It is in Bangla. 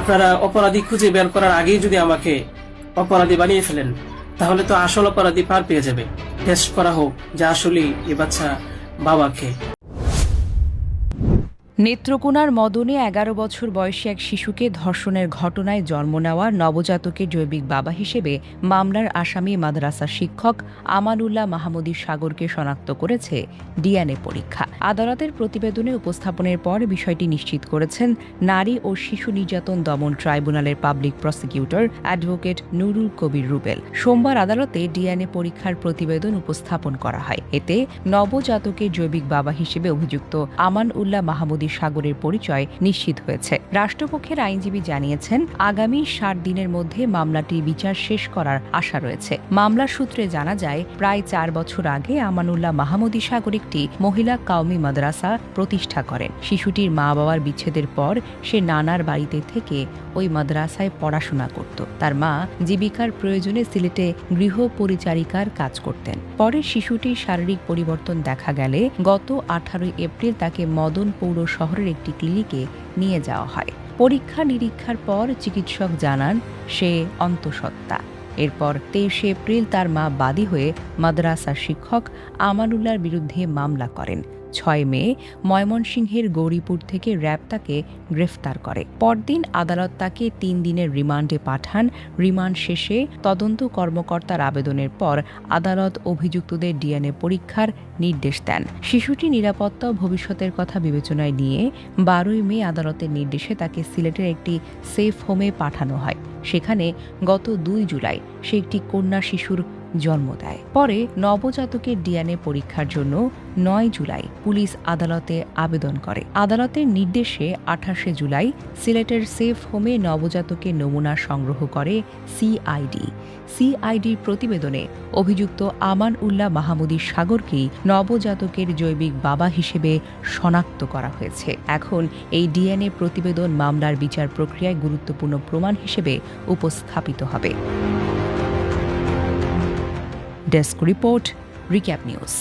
আপনারা অপরাধী খুঁজে বের করার আগেই যদি আমাকে অপরাধী বানিয়ে ফেলেন, তাহলে তো আসল অপরাধী পার পেয়ে যাবে। টেস্ট করা হোক যে আসলেই এ বাচ্চা বাবাকে। নেত্রকোনার মদনে ১১ বছর বয়সী এক শিশুকে ধর্ষণের ঘটনায় জন্ম নেওয়া নবজাতকের জৈবিক বাবা হিসেবে মামলার আসামি মাদ্রাসা শিক্ষক আমানুল্লাহ মাহমুদী সাগরকে শনাক্ত করেছে ডিএনএ পরীক্ষা। আদালতের প্রতিবেদনে উপস্থাপনের পর বিষয়টি নিশ্চিত করেছেন নারী ও শিশু নির্যাতন দমন ট্রাইব্যুনালের পাবলিক প্রসিকিউটর অ্যাডভোকেট নুরুল কবির রুবেল। সোমবার আদালতে ডিএনএ পরীক্ষার প্রতিবেদন উপস্থাপন করা হয়। এতে নবজাতকের জৈবিক বাবা হিসেবে অভিযুক্ত আমানুল্লাহ মাহমুদী সাগরের পরিচয় নিশ্চিত হয়েছে। রাষ্ট্রপক্ষের আইনজীবী জানিয়েছেন, আগামী ৬০ দিনের মধ্যে মামলাটির বিচার শেষ করার আশা রয়েছে। মামলার সূত্রে জানা যায়, প্রায় ৪ বছর আগে আমানুল্লাহ মাহমুদী সাগর একটি মহিলা কাওমি মাদ্রাসা প্রতিষ্ঠা করেন। শিশুটির মা বাবার বিচ্ছেদের পর সে নানার বাড়িতে থেকে ওই মাদ্রাসায় পড়াশোনা করত। তার মা জীবিকার প্রয়োজনে সিলেটে গৃহ পরিচারিকার কাজ করতেন। পরে শিশুটির শারীরিক পরিবর্তন দেখা গেলে গত ১৮ এপ্রিল তাকে মদন পৌর শহরের একটি ক্লিনিকে নিয়ে যাওয়া হয়। পরীক্ষা নিরীক্ষার পর চিকিৎসক জানান সে অন্তঃসত্ত্বা। এরপর ২৩ এপ্রিল তার মা বাদী হয়ে মাদ্রাসার শিক্ষক আমানুল্লাহর বিরুদ্ধে মামলা করেন। ৬ মে ময়মনসিংহের গৌরীপুর থেকে র্যাব তাকে গ্রেফতার করে। পরদিন আদালত তাকে ৩ দিনের রিমান্ডে পাঠান। রিমান্ড শেষে তদন্ত কর্মকর্তার আবেদনের পর আদালত অভিযুক্তদের ডিএনএ পরীক্ষার নির্দেশ দেন। শিশুটির নিরাপত্তা ও ভবিষ্যতের কথা বিবেচনায় নিয়ে ১২ মে আদালতের নির্দেশে তাকে সিলেটের একটি সেফ হোমে পাঠানো হয়। সেখানে গত ২ জুলাই সে একটি কন্যা শিশুর জন্ম দেয়। পরে নবজাতকের ডিএনএ পরীক্ষার জন্য ৯ জুলাই পুলিশ আদালতে আবেদন করে। আদালতের নির্দেশে ২৮ জুলাই সিলেটের সেফ হোমে নবজাতকের নমুনা সংগ্রহ করে সিআইডি। সিআইডির প্রতিবেদনে অভিযুক্ত আমানুল্লাহ মাহমুদী সাগরকেই নবজাতকের জৈবিক বাবা হিসেবে শনাক্ত করা হয়েছে। এখন এই ডিএনএ প্রতিবেদন মামলার বিচার প্রক্রিয়ায় গুরুত্বপূর্ণ প্রমাণ হিসেবে উপস্থাপিত হবে। Desk report, recap news.